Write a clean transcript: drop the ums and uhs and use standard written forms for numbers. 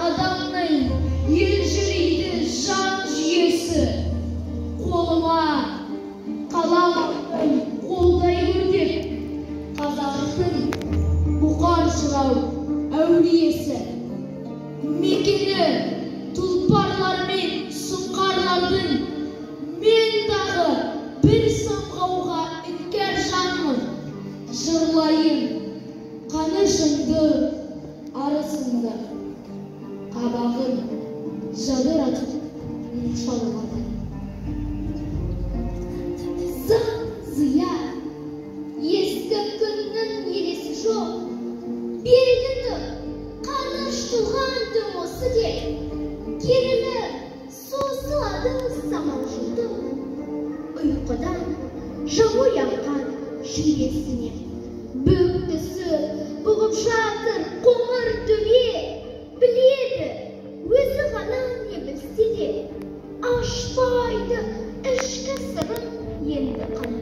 адамның елжірейді жан жүйесі. Қолыма қаламын қолдай көрдеп, қазақтың бұқар жырау әулиесі. Мекені тұлпарлар мен сұңқарлардың, мен дағы бір самғауға іңкәр жанмын. Жырлайын қанышыңды, арысыңды, қабағын жадыратып шалғаны. Зия, ескі күннің елесі жоқ, белгіні қаныш туған дүмосы де, керілі сосылады самал жұрды. Ұйқыдан жылы яңған жүйесіне, бөктісі бұғып жатыр қоңыр төбе. Біледі, өзі ғана не білсе де, ашпайды ішкі сырын енді қана.